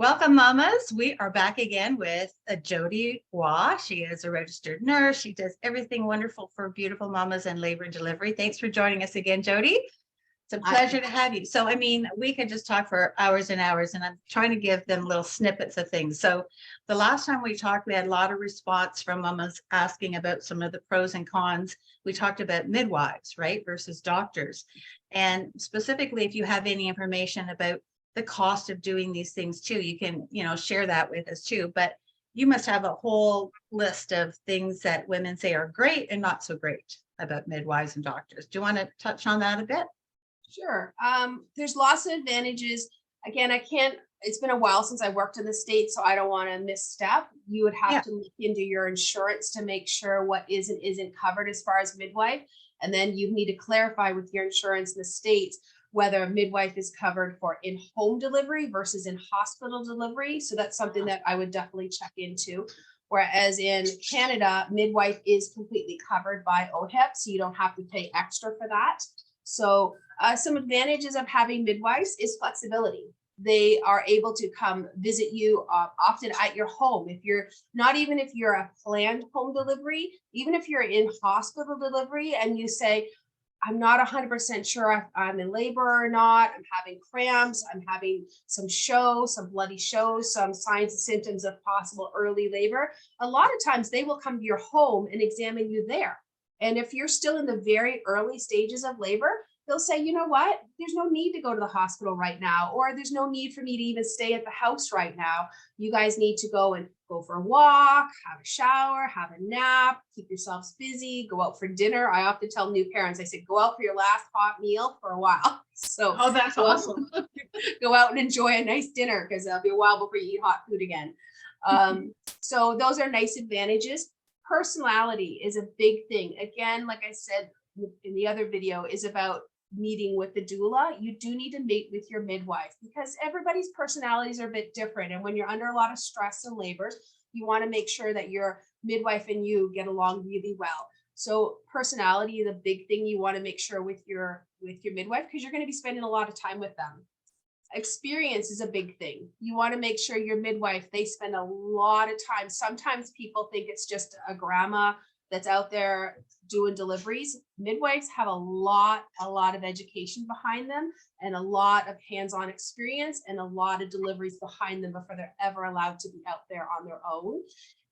Welcome, mamas. We are back again with Jodi Waugh. She is a registered nurse. She does everything wonderful for beautiful mamas and labor and delivery. Thanks for joining us again, Jodi. It's a pleasure to have you. So, we could just talk for hours and hours, and I'm trying to give them little snippets of things. So the last time we talked, we had a lot of response from mamas asking about some of the pros and cons. We talked about midwives, right, versus doctors. And specifically, if you have any information about the cost of doing these things too, you can, share that with us too. But you must have a whole list of things that women say are great and not so great about midwives and doctors. Do you want to touch on that a bit? Sure. There's lots of advantages. Again, it's been a while since I worked in the States, so I don't want to misstep. You would have to look into your insurance to make sure what is and isn't covered as far as midwife. And then you need to clarify with your insurance in the States whether a midwife is covered for in-home delivery versus in hospital delivery. So that's something that I would definitely check into. Whereas in Canada, midwife is completely covered by OHIP, so you don't have to pay extra for that. So some advantages of having midwives is flexibility. They are able to come visit you often at your home. If you're a planned home delivery, even if you're in hospital delivery and you say, I'm not 100% sure if I'm in labor or not, I'm having cramps, I'm having some bloody shows, some signs and symptoms of possible early labor, a lot of times they will come to your home and examine you there. And if you're still in the very early stages of labor, they'll say, you know what, there's no need to go to the hospital right now, or there's no need for me to even stay at the house right now. You guys need to go for a walk, have a shower, have a nap, keep yourselves busy, go out for dinner. I often tell new parents, I say, go out for your last hot meal for a while. So that's awesome. Go out and enjoy a nice dinner, because it'll be a while before you eat hot food again. So those are nice advantages. Personality is a big thing. Again, like I said in the other video, is about meeting with the doula. You do need to meet with your midwife because everybody's personalities are a bit different. And when you're under a lot of stress and labors, you want to make sure that your midwife and you get along really well. So personality is a big thing you want to make sure with your midwife, because you're going to be spending a lot of time with them. Experience is a big thing. You want to make sure your midwife, they spend a lot of time. Sometimes people think it's just a grandma that's out there doing deliveries. Midwives have a lot of education behind them and a lot of hands-on experience and a lot of deliveries behind them before they're ever allowed to be out there on their own.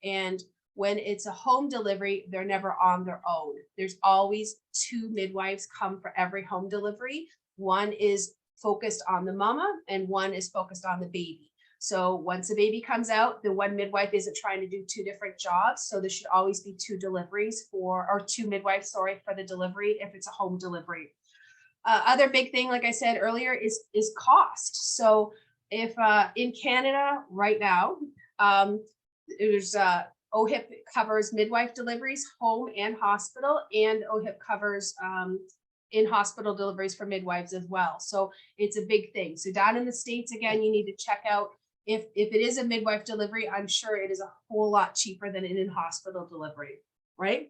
And when it's a home delivery, they're never on their own. There's always 2 midwives come for every home delivery. One is focused on the mama and one is focused on the baby. So once a baby comes out, the one midwife isn't trying to do 2 different jobs. So there should always be 2 midwives, for the delivery if it's a home delivery. Other big thing, like I said earlier, is cost. So if in Canada right now, there's OHIP covers midwife deliveries, home and hospital, and OHIP covers in-hospital deliveries for midwives as well. So it's a big thing. So down in the States, again, you need to check out if it is a midwife delivery. I'm sure it is a whole lot cheaper than an in-hospital delivery, right?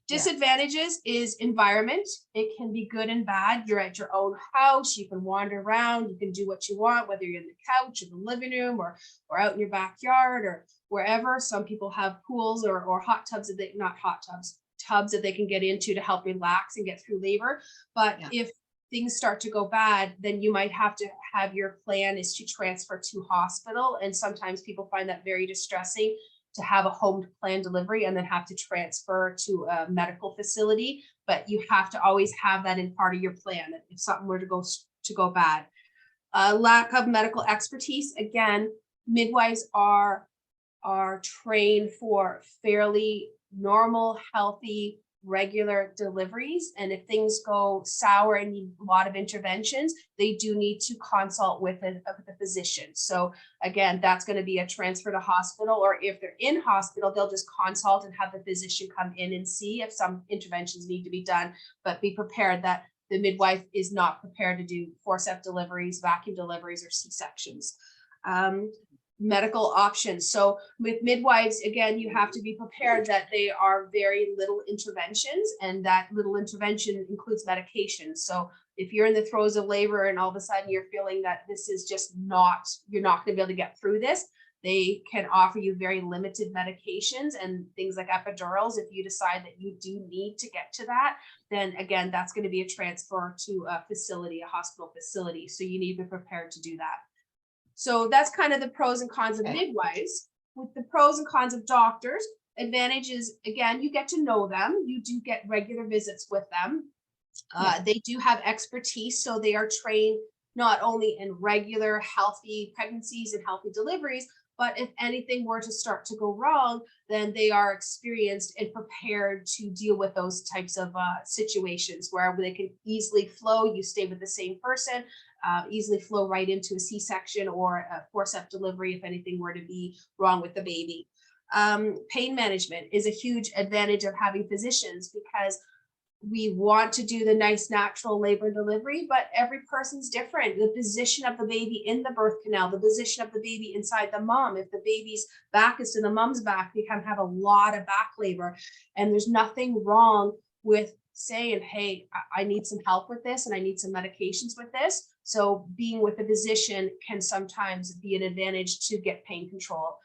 Yeah. Disadvantages is environment. It can be good and bad. You're at your own house. You can wander around. You can do what you want, whether you're in the couch or the living room or out in your backyard or wherever. Some people have pools or hot tubs tubs that they can get into to help relax and get through labor. But if things start to go bad, then you might have to have your plan is to transfer to hospital. And sometimes people find that very distressing to have a home planned delivery and then have to transfer to a medical facility. But you have to always have that in part of your plan if something were to go bad. Lack of medical expertise. Again, midwives are trained for fairly normal, healthy, regular deliveries. And if things go sour and need a lot of interventions, they do need to consult with a physician. So again, that's going to be a transfer to hospital, or if they're in hospital, they'll just consult and have the physician come in and see if some interventions need to be done, but be prepared that the midwife is not prepared to do forceps deliveries, vacuum deliveries, or C-sections. Medical options. So with midwives, again, you have to be prepared that they are very little interventions, and that little intervention includes medications. So if you're in the throes of labor and all of a sudden you're feeling that this is just not, you're not going to be able to get through this, they can offer you very limited medications and things like epidurals. If you decide that you do need to get to that, then again, that's going to be a transfer to a facility, a hospital facility. So you need to be prepared to do that. So that's kind of the pros and cons of midwives. With the pros and cons of doctors, advantage is, again, you get to know them. You do get regular visits with them. They do have expertise, so they are trained not only in regular healthy pregnancies and healthy deliveries, but if anything were to start to go wrong, then they are experienced and prepared to deal with those types of situations where they can easily flow. You stay with the same person, easily flow right into a C-section or a forceps delivery if anything were to be wrong with the baby. Pain management is a huge advantage of having physicians, because we want to do the nice natural labor and delivery, but every person's different. The position of the baby in the birth canal, the position of the baby inside the mom. If the baby's back is to the mom's back, they can have a lot of back labor. And there's nothing wrong with saying, hey, I need some help with this and I need some medications with this. So being with a physician can sometimes be an advantage to get pain control.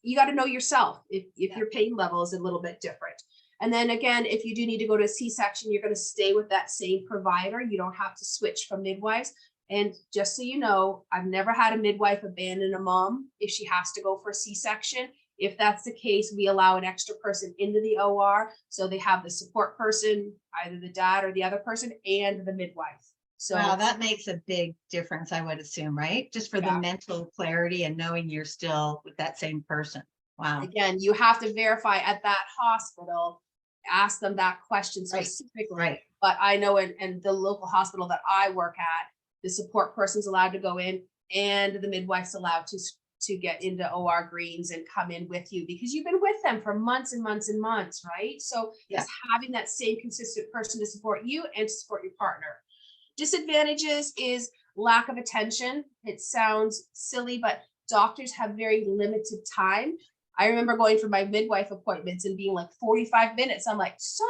You got to know yourself if your pain level is a little bit different. And then again, if you do need to go to a C-section, you're going to stay with that same provider. You don't have to switch from midwives. And just so you know, I've never had a midwife abandon a mom if she has to go for a C-section. If that's the case, we allow an extra person into the OR. So they have the support person, either the dad or the other person, and the midwife. So wow, that makes a big difference, I would assume, right? Just for the mental clarity and knowing you're still with that same person. Wow. Again, you have to verify at that hospital, ask them that question specifically. Right. But I know in the local hospital that I work at, the support person's allowed to go in and the midwife's allowed to get into OR greens and come in with you, because you've been with them for months and months and months, right? So just having that same consistent person to support you and to support your partner. Disadvantages is lack of attention. It sounds silly, but doctors have very limited time. I remember going for my midwife appointments and being like 45 minutes. I'm like, so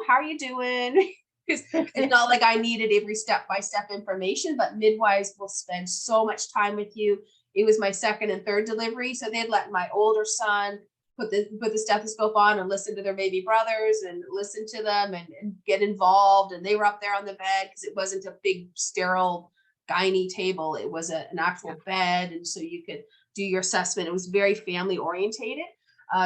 how are you doing? Because it's not like I needed every step-by-step information, but midwives will spend so much time with you. It was my second and third delivery. So they'd let my older son put the stethoscope on and listen to their baby brothers and listen to them and get involved. And they were up there on the bed because it wasn't a big sterile gynae table. It was an actual bed. And so you could do your assessment. It was very family orientated.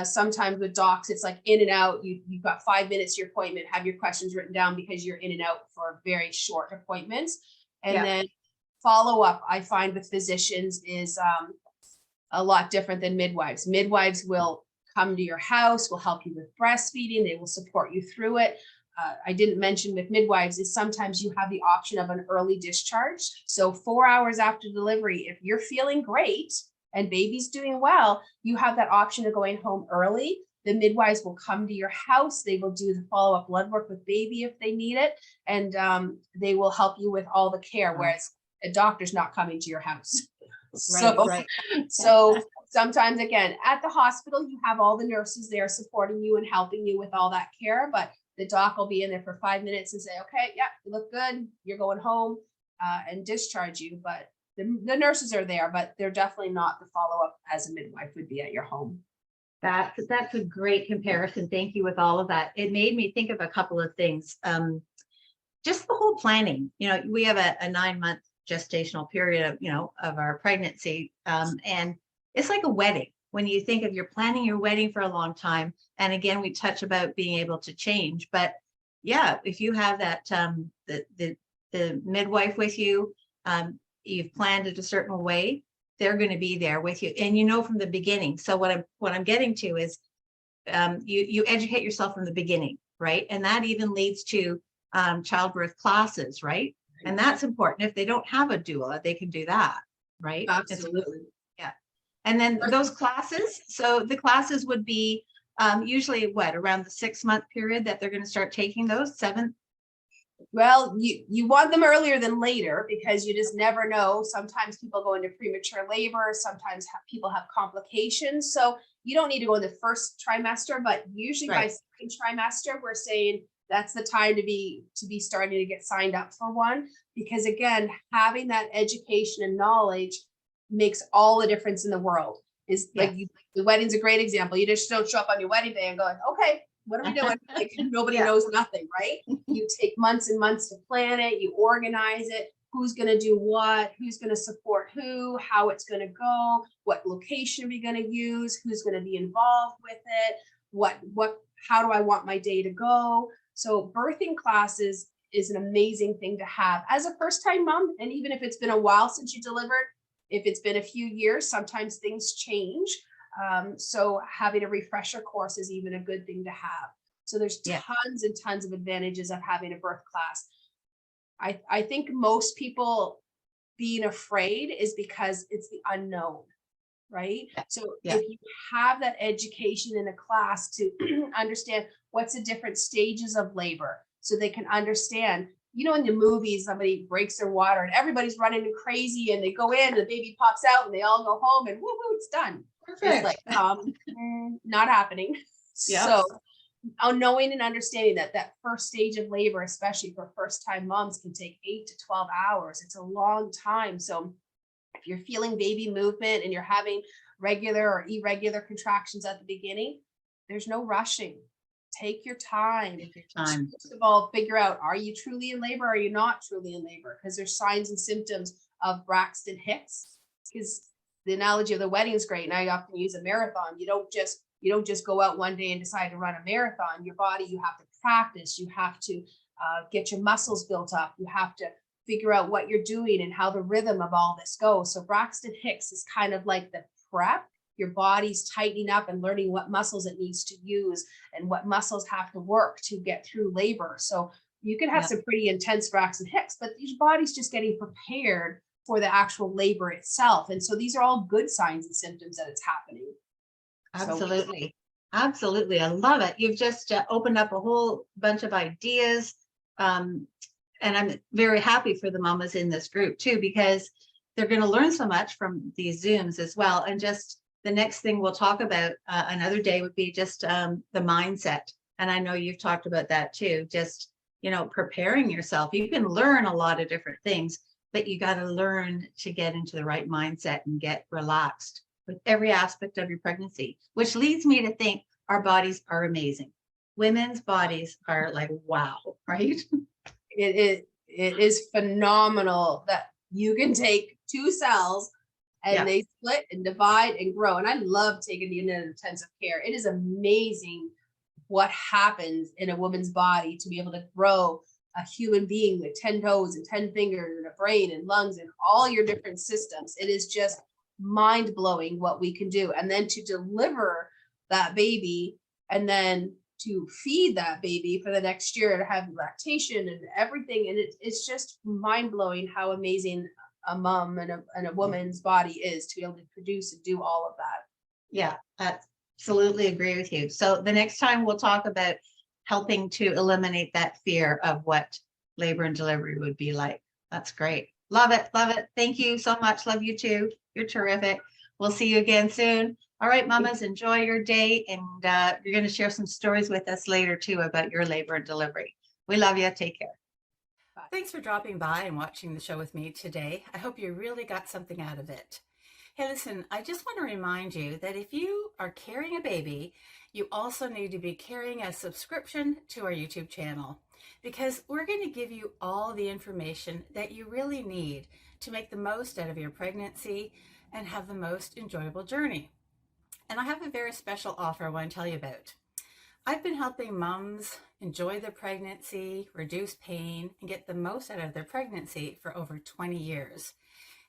Sometimes with docs, it's like in and out. You've got 5 minutes to your appointment, have your questions written down because you're in and out for very short appointments. And then follow up, I find with physicians is a lot different than midwives. Midwives will come to your house, will help you with breastfeeding. They will support you through it. I didn't mention with midwives is sometimes you have the option of an early discharge. So 4 hours after delivery, if you're feeling great and baby's doing well, you have that option of going home early. The midwives will come to your house. They will do the follow-up blood work with baby if they need it. And they will help you with all the care, whereas a doctor's not coming to your house. So sometimes, again, at the hospital, you have all the nurses there supporting you and helping you with all that care, but the doc will be in there for 5 minutes and say, okay, yeah, you look good. You're going home and discharge you. But the nurses are there, but they're definitely not the follow-up as a midwife would be at your home. That's a great comparison. Thank you with all of that. It made me think of a couple of things. Just the whole planning, we have a 9-month gestational period of our pregnancy. And it's like a wedding. When you think of you're planning your wedding for a long time. And again, we touch about being able to change, but if you have that, the midwife with you, you've planned it a certain way, they're going to be there with you. And from the beginning. So what I'm getting to is you educate yourself from the beginning, right? And that even leads to childbirth classes, right? And that's important. If they don't have a doula, they can do that, right? Absolutely. And then those classes, so the classes would be usually around the 6-month period that they're going to start taking those 7. Well, you want them earlier than later because you just never know. Sometimes people go into premature labor. Sometimes people have complications. So you don't need to go in the first trimester, but usually by second trimester, we're saying that's the time to be starting to get signed up for one, because again, having that education and knowledge makes all the difference in the world. Is like Yes. the wedding's a great example. You just don't show up on your wedding day and going, okay, what are we doing? Like nobody Yeah. knows nothing, right? You take months and months to plan it, you organize it, who's going to do what, who's going to support who, how it's going to go, what location are we going to use, who's going to be involved with it, how do I want my day to go. So birthing classes is an amazing thing to have as a first time mom. And even if it's been a while since you delivered, if it's been a few years, sometimes things change. So having a refresher course is even a good thing to have. So there's Yeah. tons and tons of advantages of having a birth class. I think most people being afraid is because it's the unknown, right? So Yeah. if you have that education in a class to understand what's the different stages of labor, so they can understand, in the movies, somebody breaks their water and everybody's running crazy and they go in and the baby pops out and they all go home and woo, it's done. It's like, not happening. Yeah. So knowing and understanding that first stage of labor, especially for first time moms, can take 8 to 12 hours. It's a long time. So if you're feeling baby movement and you're having regular or irregular contractions at the beginning, there's no rushing. Take your time. Take your time. First of all, figure out, are you truly in labor? Or are you not truly in labor? Because there's signs and symptoms of Braxton Hicks. Because the analogy of the wedding is great. And I often use a marathon. You don't just go out one day and decide to run a marathon. Your body, you have to practice. You have to get your muscles built up. You have to figure out what you're doing and how the rhythm of all this goes. So Braxton Hicks is kind of like the prep. Your body's tightening up and learning what muscles it needs to use and what muscles have to work to get through labor. So you can have some pretty intense Braxton Hicks, but your body's just getting prepared for the actual labor itself. And so these are all good signs and symptoms that it's happening. Absolutely. Absolutely. I love it. You've just opened up a whole bunch of ideas. And I'm very happy for the mamas in this group too, because they're going to learn so much from these Zooms as well. And just the next thing we'll talk about another day would be just the mindset. And I know you've talked about that too. Just, preparing yourself. You can learn a lot of different things, but you got to learn to get into the right mindset and get relaxed with every aspect of your pregnancy, which leads me to think our bodies are amazing. Women's bodies are like, wow, right? It is phenomenal that you can take 2 cells and they split and divide and grow. And I love taking the intensive care. It is amazing what happens in a woman's body to be able to grow a human being with 10 toes and 10 fingers and a brain and lungs and all your different systems. It is just mind blowing what we can do. And then to deliver that baby and then to feed that baby for the next year to have lactation and everything. And it's just mind blowing how amazing a mom and a woman's body is to be able to produce and do all of that. Yeah, absolutely agree with you. So the next time we'll talk about helping to eliminate that fear of what labor and delivery would be like. That's great. Love it. Love it. Thank you so much. Love you too. You're terrific. We'll see you again soon. All right, mamas, enjoy your day. And you're going to share some stories with us later too about your labor and delivery. We love you. Take care. Bye. Thanks for dropping by and watching the show with me today. I hope you really got something out of it. Hey, listen, I just want to remind you that if you are carrying a baby, you also need to be carrying a subscription to our YouTube channel, because we're going to give you all the information that you really need to make the most out of your pregnancy and have the most enjoyable journey. And I have a very special offer I want to tell you about. I've been helping moms enjoy their pregnancy, reduce pain, and get the most out of their pregnancy for over 20 years.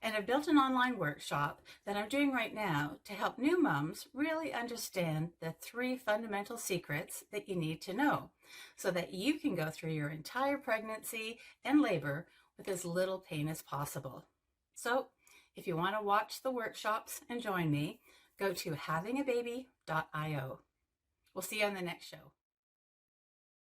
And I've built an online workshop that I'm doing right now to help new moms really understand the 3 fundamental secrets that you need to know so that you can go through your entire pregnancy and labor with as little pain as possible. So if you want to watch the workshops and join me, go to havingababy.io. We'll see you on the next show.